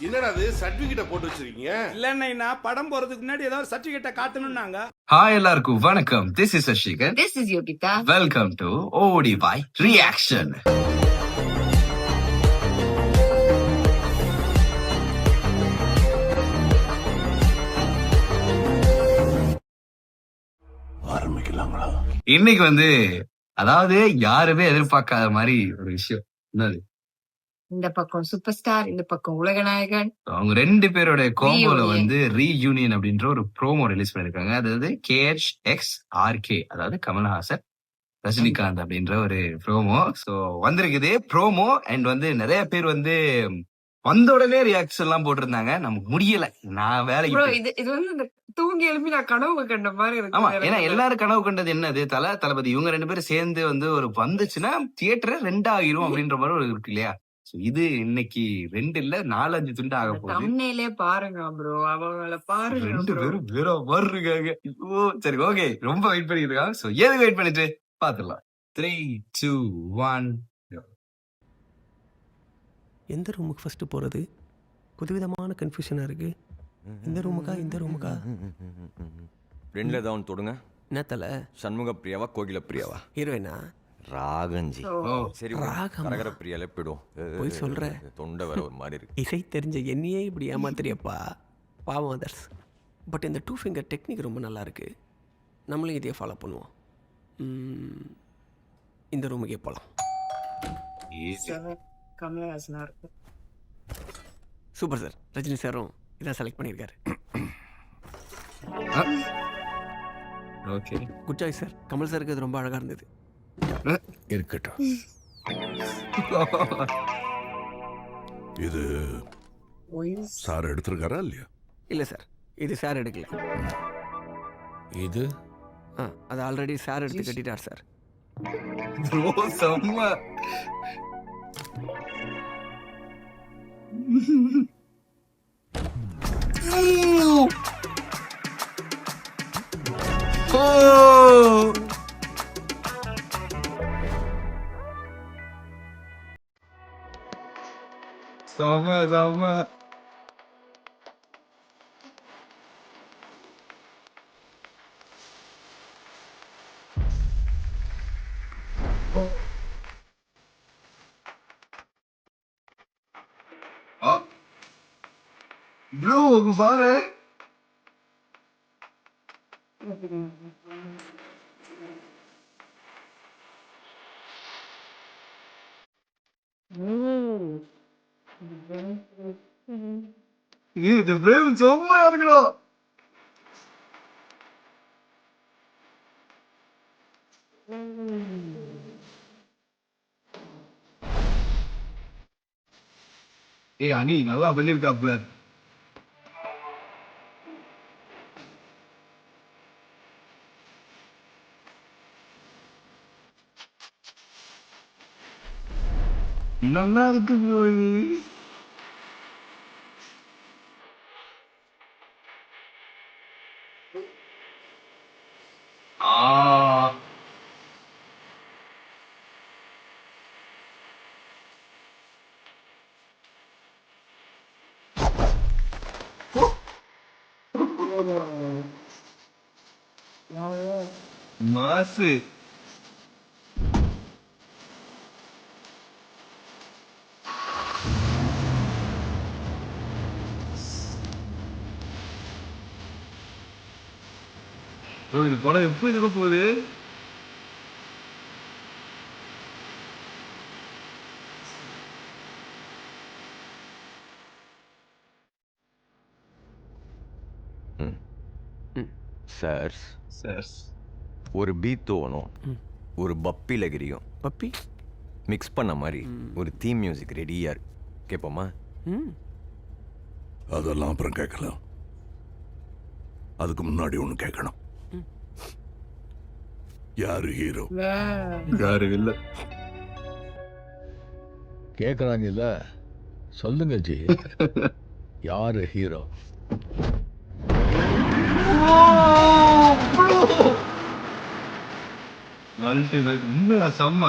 என்னடா அது சர்டிபிகேட்ட போட்டு வச்சிருக்கீங்க? இல்லன்னா படம் போறதுக்கு முன்னாடி ஏதாவது சர்டிபிகேட்ட காட்டணும்னாங்க. ஹாய் எல்லாருக்கும் வணக்கம். This is Sasikar. This is Yogita. Welcome to ஓடி பாய் ரியாக்ஷன். ஆரம்பிக்கலாங்களா? இன்னைக்கு வந்து அதாவது யாருமே எதிர்பார்க்காத மாதிரி ஒரு விஷயம். என்னது? இந்த பக்கம் சூப்பர் ஸ்டார், இந்த பக்கம் உலகநாயகன். அவங்க ரெண்டு பேரோட கோம்போல Reunion. வந்து ரீயூனியன் அப்படின்ற ஒரு ப்ரோமோ ரிலீஸ் பண்ணிருக்காங்க. அதாவது KHXRK, அதாவது கமல்ஹாசன் ரஜினிகாந்த் அப்படின்ற ஒரு ப்ரோமோ. சோ வந்திருக்குது ப்ரோமோ. அண்ட் வந்து நிறைய பேர் வந்து வந்த உடனே ரியாக்ஷன் எல்லாம் போட்டிருந்தாங்க. நமக்கு முடியல. நான் வேலைக்கு Bro, போய்- இது வந்து இந்த தூங்கி எழுப்பி நான் கனவு கண்ட மாதிரி ஆமா, இருக்கு. ஏன்னா எல்லாரும் கனவு கண்டது என்னது, தளபதி இவங்க ரெண்டு பேரும் சேர்ந்து வந்து ஒரு வந்துச்சுன்னா தியேட்டர் 2 ஆகிரும் அப்படின்ற மாதிரி ஒரு இருக்கு இல்லையா. So இது இன்னைக்கு 2 இல்ல 4-5 துண்டு ஆக போகுது. தம்ப்நெயிலே பாருங்க ப்ரோ, அவங்கள பாருங்க ரெண்டு bro. பேரும் வேற மாதிரி இருக்காங்க. ஓ சரி, ஓகே, ரொம்ப வெயிட் பண்ணிட்டு இருக்காங்க. சோ எதுக்கு வெயிட் பண்ணிட்டு பாத்துடலாம். 3, 2, 1. எந்த ரூமுக்கு ஃபஸ்ட்டு போகிறது புதுவிதமான கன்ஃபியூஷனாக இருக்குது. இந்த ரூமுக்கா இந்த ரூமுக்கா ரெண்டுல ஏதாவது ஒன்று தொடுங்க. என்ன தலை சண்முக பிரியாவா கோகில பிரியாவா? ஹீரோயினா ராகஞ்சி. ஓ சரி, ராகமா? கரகர பிரியாலே போயிடும். போய் சொல்ற. தொண்டை வேற ஒரு மாதிரி இருக்கு. இசை தெரிஞ்ச என்னையே இப்படி ஏமாத்துறியப்பா, பாவம் அதர்ஸ். பட் இந்த 2 ஃபிங்கர் டெக்னிக் ரொம்ப நல்லா இருக்கு. நம்மளும் இதையே ஃபாலோ பண்ணுவோம். இந்த ரூமுக்கே போகலாம். கமலஹாசனா இருக்கு. Super sir. ரஜினி சாரும் இதான் செலக்ட் பண்ணியிருக்காரு. Okay, good choice sir. Kamal சாருக்கு அது ரொம்ப அழகாக இருந்தது. இருக்கட்டும். இது சார் எடுத்திருக்காரா இல்லையா? இல்லை சார், இது சார் எடுக்கல. இது அது ஆல்ரெடி சார் எடுத்து கட்டிட்டார் சார். ப்ரோ செம்ம. ஓ செம்ம. ப்ரோ பாரு. இது பிரேம் செம்மையா இருக்கணும். ஏய் அனி நல்லா பண்ணிருக்காப்ல. நல்லா இருக்கு bro இது. ஆ மாசு. bro இது படம் எப்போ இருக்க போகுது? சார் ஒரு பீத்தோவனும் ஒரு பப்பி லகிரியும் பப்பி மிக்ஸ் பண்ண மாதிரி ஒரு தீம் மியூசிக் ரெடியா இருக்கு. கேட்போமா? அதெல்லாம் அப்புறம் கேட்கலாம். அதுக்கு முன்னாடி ஒண்ணு கேட்கணும். யாரு ஹீரோ? யாரு இல்ல. கேட்குறாங்கல்ல, சொல்லுங்க ஜி. யாரு ஹீரோ? உண்மையா செம்ம.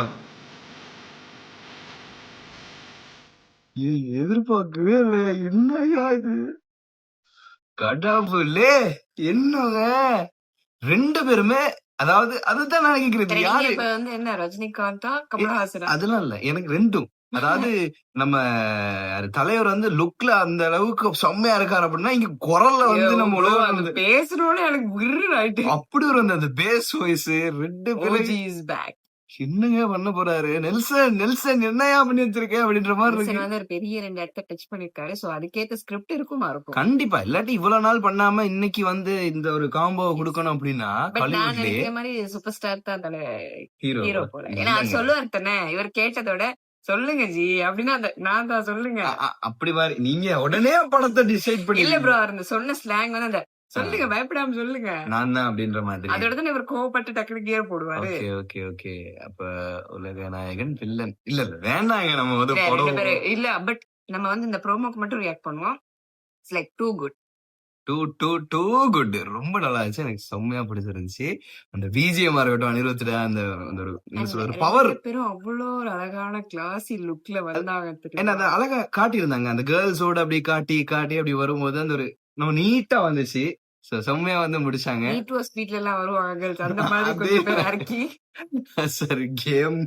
எதிர்பார்க்கவே இல்லை. என்னையா இது கடவுளே, என்னங்க 2 பேருமே, அதாவது அதுதான் நான் கேக்குறது. நீங்க யாரு இப்ப வந்து என்ன ரஜினிகாந்தா கமலஹாசனா? அதெல்லாம் இல்ல, எனக்கு 2ம். அதாவது நம்ம தலைவர் வந்து லுக்ல அந்த அளவுக்கு செம்மையா இருக்காரு அப்படின்னா, இங்க குரல்ல வந்து நம்ம bro, உலகம் அது வந்து பேசணும்னு எனக்கு விரு ஆயிட்டு. அப்படி ஒரு அந்த பேஸ் வாய்ஸ் 2 பேரும் OG is back. என்னங்க பண்ண போறாரு. நெல்சன் நெல்சன் என்னையா பண்ணி வச்சிருக்க அப்படின்ற மாதிரி நெல்சன் இருக்கு. வந்து ஒரு பெரிய 2 இடத்த டச் பண்ணிருக்காரு. சோ அதுக்கேத்த ஸ்கிரிப்ட் இருக்கும். கண்டிப்பா, இல்லாட்டி இவ்வளவு நாள் பண்ணாம இன்னைக்கு வந்து இந்த ஒரு காம்போ கொடுக்கணும் அப்படின்னா பட் நான் காலிவுட்லயே நினைக்கிற மாதிரி சூப்பர் ஸ்டார் தான் தலை ஹீரோ ஹீரோ போல. ஏன்னா அவர் சொல்லுவார் தானே, இவர் கேட்டதோட சொல்லுங்க ஜி அப்படின்னா நான் தான் சொல்லுங்க. அப்படி மாதிரி நீங்க உடனே படத்தை டிசைட் பண்ணி இல்ல ப்ரோ, அவர் அந்த சொன்ன ஸ்லாங் வந்து அந்த சொல்லுங்க பயப்படாம சொல்லுங்க நான் தான் அப்படின்ற மாதிரி. அதோட தான் இவர் கோவப்பட்டு டக்குனு கியர் போடுவாரு. Okay okay okay. அப்ப உலக நாயகன் வில்லன் இல்ல வேண்டாங்க, நம்ம வந்து இல்ல, படம் 2 பேரு இல்ல. பட் நம்ம வந்து இந்த ப்ரோமோக்கு மட்டும் ரியாக்ட் பண்ணுவோம். It's like too good. Too good. ரொம்ப நல்லா இருந்துச்சு, எனக்கு செம்மையா பிடிச்சிருந்துச்சு. அந்த பிஜிஎம் இருக்கட்டும், அனிருத்தோட அந்த அந்த ஒரு என்ன சொல்ற ஒரு பவர். பேரும் அவ்வளோ ஒரு அழகான கிளாசி லுக்ல வந்தாங்க. என்ன அந்த அழகா காட்டியிருந்தாங்க, அந்த கேர்ள்ஸோட அப்படி காட்டி காட்டி அப்படி வரும்போது அந்த ஒரு நம்ம நீட்டா வந்துச்சு. செம்மையா வந்து முடிச்சாங்க. நீட் வாஸ் ஸ்பீட்ல எல்லாம் வருவாங்க girls. அந்த மாதிரி அதே கொஞ்சம் பேர் இறக்கி சரி கேம்.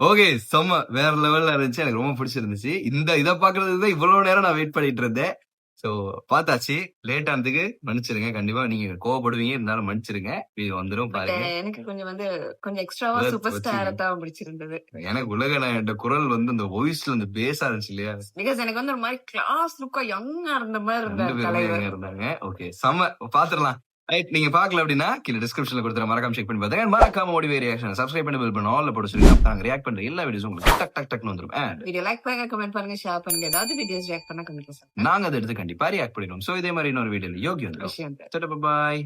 ஓகே, செம்ம வேற லெவல்ல இருந்துச்சு, எனக்கு ரொம்ப பிடிச்சிருந்துச்சு. இந்த இதை பாக்குறதுக்கு தான் இவ்வளவு நேரம் நான் வெயிட் பண்ணிட்டு இருந்தேன். சோ பார்த்தாச்சு. லேட் ஆனதுக்கு மன்னிச்சிருங்க, கண்டிப்பா நீங்க கோவப்படுவீங்க, இருந்தாலும் மன்னிச்சிருங்க. இது வந்துரும் பாருங்க. எனக்கு கொஞ்சம் வந்து கொஞ்சம் எக்ஸ்ட்ராவா Worth சூப்பர் ஸ்டார் வச்சுங்க. தான் பிடிச்சிருந்தது. எனக்கு உலக நாயகன் குரல் வந்து அந்த வாய்ஸ்ல அந்த பேஸா இருந்துச்சு இல்லையா, பிகாஸ் எனக்கு வந்து ஒரு மாதிரி கிளாஸ் லுக்கா யங்கா இருந்த மாதிரி 2 இருந்தார் பேருமே தலைவர். எங்க இருந்தாங்க. ஓகே, செம்ம. பாத்துடலாம். ரைட், நீங்க பாக்கல அப்படின்னா கீழே டிஸ்கிரிப்ஷன்ல கொடுத்துற மறக்காம செக் பண்ணி பாருங்க. மறக்காம மோடி ரியாக்ஷன் சப்ஸ்கிரைப் பண்ணி பெல் பண்ண ஆல்ல போட்டு சொல்லி அப்ப நாங்க ரியாக்ட் பண்ற எல்லா வீடியோஸும் உங்களுக்கு டக் டக் டக்னு வந்துரும். And வீடியோ லைக் பண்ணுங்க, கமெண்ட் பண்ணுங்க, ஷேர் பண்ணுங்க. ஏதாவது வீடியோஸ் ரியாக்ட் பண்ணா கமெண்ட் பண்ணுங்க. நாங்க அதை எடுத்து கண்டிப்பா ரியாக்ட் பண்ணிடுவோம். சோ இதே மாதிரி இன்னொரு வீடியோல யோகி வந்துடும். விஷயம் பாய்.